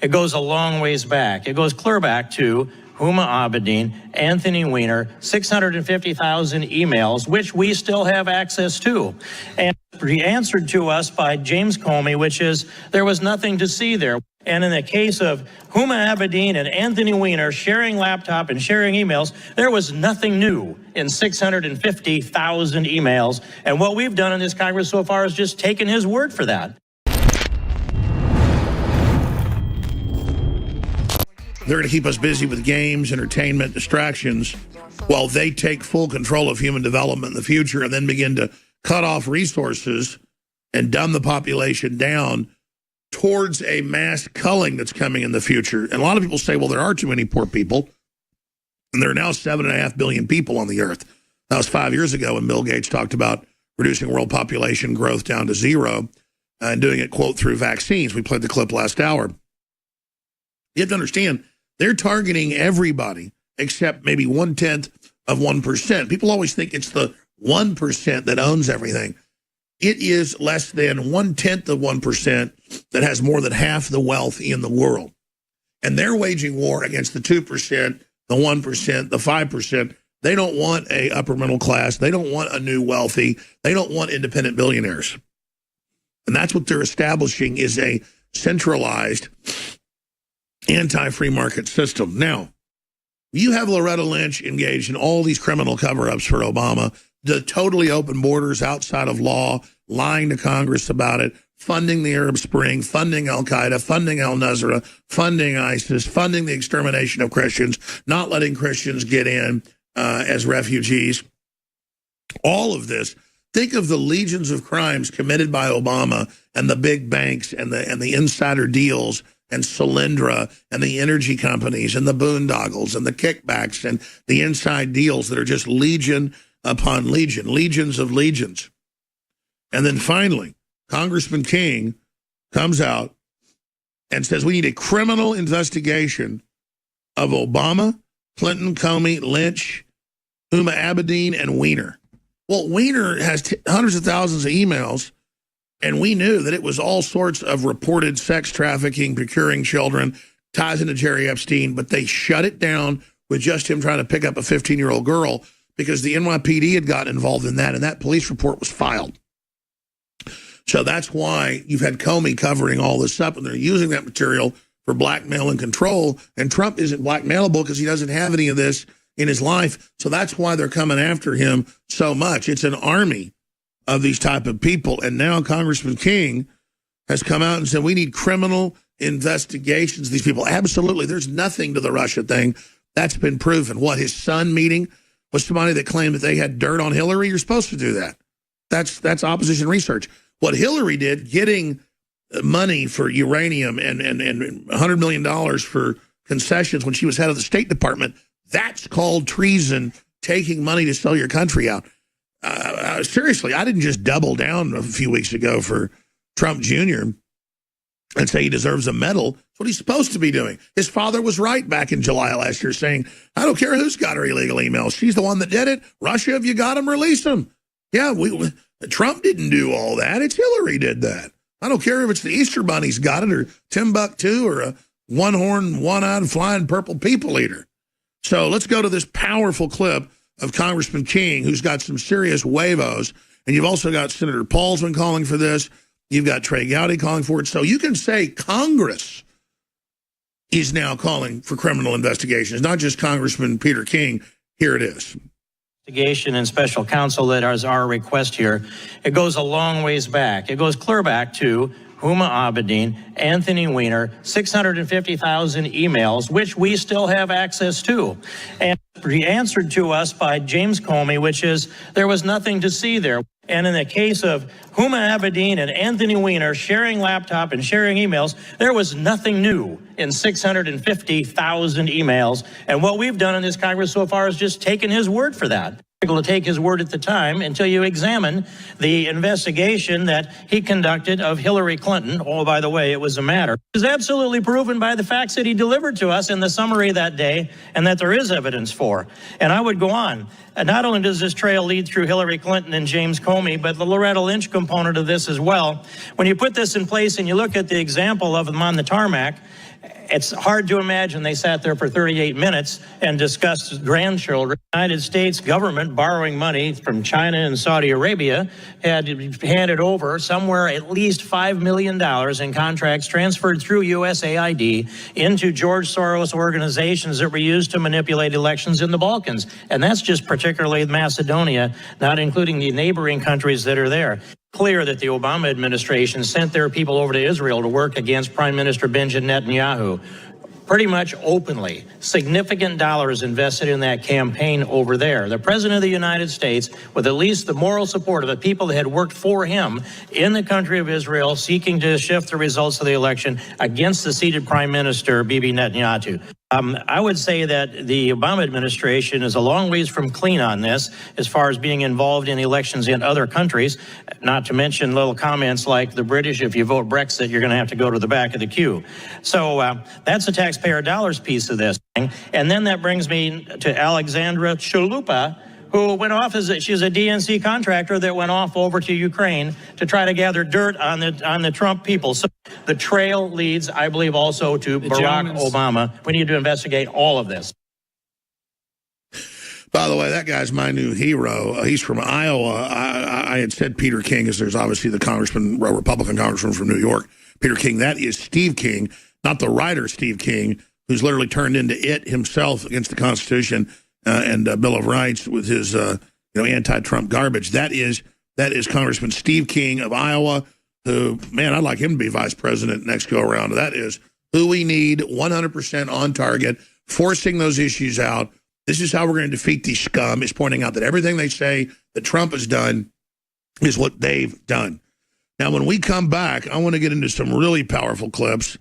It goes a long ways back. It goes clear back to Huma Abedin, Anthony Weiner, 650,000 emails, which we still have access to. And answered to us by James Comey, which is there was nothing to see there. And in the case of Huma Abedin and Anthony Weiner sharing laptop and sharing emails, there was nothing new in 650,000 emails. And what we've done in this Congress so far is just taken his word for that. They're going to keep us busy with games, entertainment, distractions, while they take full control of human development in the future and then begin to cut off resources and dumb the population down towards a mass culling that's coming in the future. And a lot of people say, well, there are too many poor people. And there are now 7.5 billion people on the earth. That was 5 years ago when Bill Gates talked about reducing world population growth down to zero and doing it, quote, through vaccines. We played the clip last hour. You have to understand, they're targeting everybody except maybe 1/10 of 1%. People always think it's the 1% that owns everything. It is less than 1/10 of 1% that has more than half the wealth in the world. And they're waging war against the 2%, the 1%, the 5%. They don't want a upper middle class. They don't want a new wealthy. They don't want independent billionaires. And that's what they're establishing, is a centralized anti-free market system. Now, you have Loretta Lynch engaged in all these criminal cover-ups for Obama, the totally open borders outside of law, lying to Congress about it, funding the Arab Spring, funding al-Qaeda, funding al-Nusra, funding ISIS, funding the extermination of Christians, not letting Christians get in as refugees. All of this. Think of the legions of crimes committed by Obama and the big banks and the insider deals and Solyndra and the energy companies and the boondoggles and the kickbacks and the inside deals that are just legion upon legion, legions of legions. And then finally, Congressman King comes out and says we need a criminal investigation of Obama, Clinton, Comey, Lynch, Huma Abedin, and Weiner. Well, Weiner has hundreds of thousands of emails, and we knew that it was all sorts of reported sex trafficking, procuring children, ties into Jerry Epstein, but they shut it down with just him trying to pick up a 15-year-old girl because the NYPD had gotten involved in that, and that police report was filed. So that's why you've had Comey covering all this up, and they're using that material for blackmail and control, and Trump isn't blackmailable because he doesn't have any of this in his life, so that's why they're coming after him so much. It's an army of these type of people. And now Congressman King has come out and said, we need criminal investigations of these people. Absolutely. There's nothing to the Russia thing. That's been proven. What, his son meeting was somebody that claimed that they had dirt on Hillary? You're supposed to do that. That's opposition research. What Hillary did, getting money for uranium and $100 million for concessions when she was head of the State Department, that's called treason, taking money to sell your country out. Seriously, I didn't just double down a few weeks ago for Trump Jr. and say he deserves a medal. That's what he's supposed to be doing. His father was right back in July last year saying, I don't care who's got her illegal emails. She's the one that did it. Russia, if you got them, release them. Yeah, Trump didn't do all that. It's Hillary did that. I don't care if it's the Easter Bunny's got it or Timbuktu or a one-horned, one-eyed, flying purple people eater. So let's go to this powerful clip of Congressman King, who's got some serious huevos. And you've also got Senator Paulsman calling for this. You've got Trey Gowdy calling for it. So you can say Congress is now calling for criminal investigations, not just Congressman Peter King. Here it is. Investigation and special counsel that is our request here. It goes a long ways back. It goes clear back to Huma Abedin, Anthony Weiner, 650,000 emails, which we still have access to. And answered to us by James Comey, which is there was nothing to see there. And in the case of Huma Abedin and Anthony Weiner sharing laptop and sharing emails, there was nothing new in 650,000 emails. And what we've done in this Congress so far is just taken his word for that. to take his word at the time until you examine the investigation that he conducted of Hillary Clinton. Oh, by the way, it was a matter. It was absolutely proven by the facts that he delivered to us in the summary that day, and that there is evidence for. And I would go on. Not only does this trail lead through Hillary Clinton and James Comey, but the Loretta Lynch component of this as well. When you put this in place and you look at the example of them on the tarmac, it's hard to imagine they sat there for 38 minutes and discussed grandchildren. The United States government borrowing money from China and Saudi Arabia had handed over somewhere at least $5 million in contracts transferred through USAID into George Soros organizations that were used to manipulate elections in the Balkans. And that's just particularly Macedonia, not including the neighboring countries that are there. Clear that the Obama administration sent their people over to Israel to work against Prime Minister Benjamin Netanyahu, pretty much openly. Significant dollars invested in that campaign over there. The President of the United States, with at least the moral support of the people that had worked for him in the country of Israel, seeking to shift the results of the election against the seated Prime Minister, Bibi Netanyahu. I would say that the Obama administration is a long ways from clean on this as far as being involved in elections in other countries, not to mention little comments like the British, if you vote Brexit, you're going to have to go to the back of the queue. So that's the taxpayer dollars piece of this thing. And then that brings me to Alexandra Chalupa, who went off she's a DNC contractor that went off over to Ukraine to try to gather dirt on the Trump people. So the trail leads, I believe, also to Barack Obama. We need to investigate all of this. By the way, that guy's my new hero. He's from Iowa. I had said Peter King, because there's obviously the Republican congressman from New York. Peter King, that is Steve King, not the writer Steve King, who's literally turned into it himself against the Constitution and Bill of Rights with his anti-Trump garbage. That is Congressman Steve King of Iowa, who, man, I'd like him to be vice president next go around. That is who we need, 100% on target, forcing those issues out. This is how we're going to defeat these scum, is pointing out that everything they say that Trump has done is what they've done. Now, when we come back, I want to get into some really powerful clips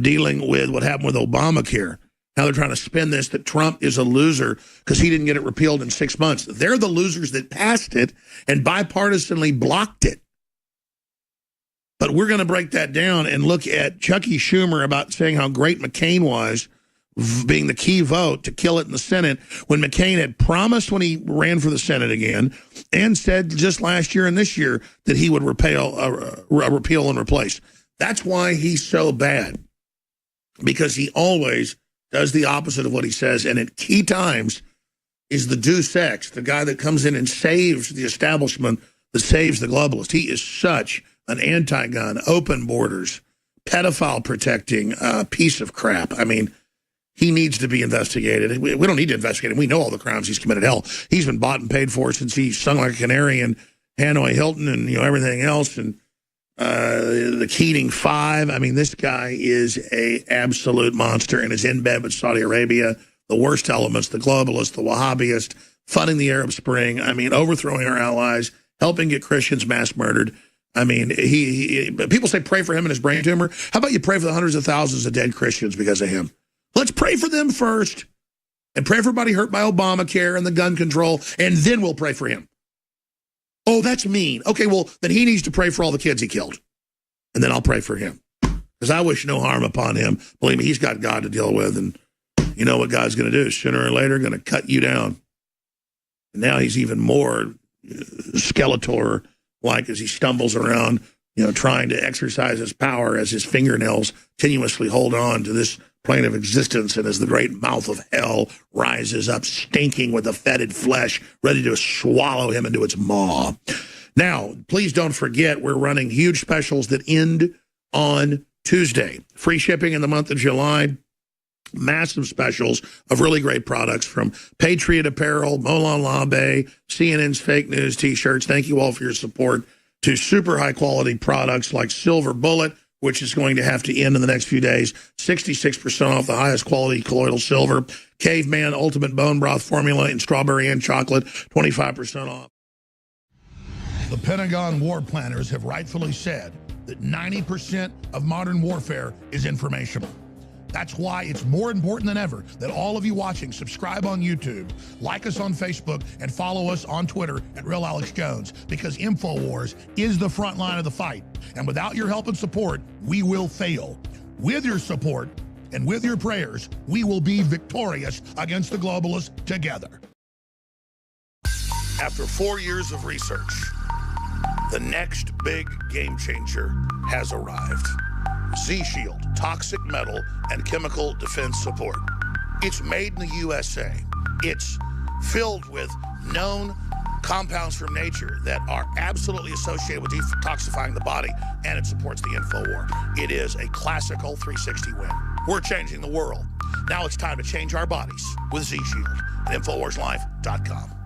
dealing with what happened with Obamacare. Now they're trying to spin this that Trump is a loser because he didn't get it repealed in 6 months. They're the losers that passed it and bipartisanly blocked it. But we're going to break that down and look at Chucky Schumer about saying how great McCain was, being the key vote to kill it in the Senate, when McCain had promised when he ran for the Senate again and said just last year and this year that he would repeal and replace. That's why he's so bad, because he always does the opposite of what he says, and at key times is the Deus Ex, the guy that comes in and saves the establishment, that saves the globalists. He is such an anti-gun, open borders, pedophile protecting piece of crap. I mean, he needs to be investigated. We don't need to investigate him. We know all the crimes he's committed. Hell, he's been bought and paid for since he sung like a canary in Hanoi Hilton and everything else, and the Keating Five. I mean, this guy is a absolute monster and is in bed with Saudi Arabia, the worst elements, the globalists, the Wahhabists, funding the Arab Spring. I mean, overthrowing our allies, helping get Christians mass murdered. I mean, people say pray for him and his brain tumor. How about you pray for the hundreds of thousands of dead Christians because of him? Let's pray for them first, and pray for everybody hurt by Obamacare and the gun control, and then we'll pray for him. Oh, that's mean. Okay, well, then he needs to pray for all the kids he killed, and then I'll pray for him, because I wish no harm upon him. Believe me, he's got God to deal with, and you know what God's going to do. Sooner or later, going to cut you down. And now he's even more Skeletor-like as he stumbles around, trying to exercise his power as his fingernails tenuously hold on to this plane of existence, and as the great mouth of hell rises up, stinking with the fetid flesh, ready to swallow him into its maw. Now, please don't forget, we're running huge specials that end on Tuesday. Free shipping in the month of July. Massive specials of really great products, from Patriot Apparel, Molon Labe, CNN's fake news T-shirts. Thank you all for your support. To super high quality products like Silver Bullet, which is going to have to end in the next few days, 66% off the highest quality colloidal silver. Caveman Ultimate Bone Broth Formula in strawberry and chocolate, 25% off. The Pentagon war planners have rightfully said that 90% of modern warfare is informational. That's why it's more important than ever that all of you watching subscribe on YouTube, like us on Facebook, and follow us on Twitter at Real Alex Jones, because InfoWars is the front line of the fight. And without your help and support, we will fail. With your support and with your prayers, we will be victorious against the globalists together. After 4 years of research, the next big game changer has arrived. Z-Shield, toxic metal and chemical defense support. It's made in the USA. It's filled with known compounds from nature that are absolutely associated with detoxifying the body, and it supports the InfoWar. It is a classical 360 win. We're changing the world. Now it's time to change our bodies with Z-Shield at InfoWarsLife.com.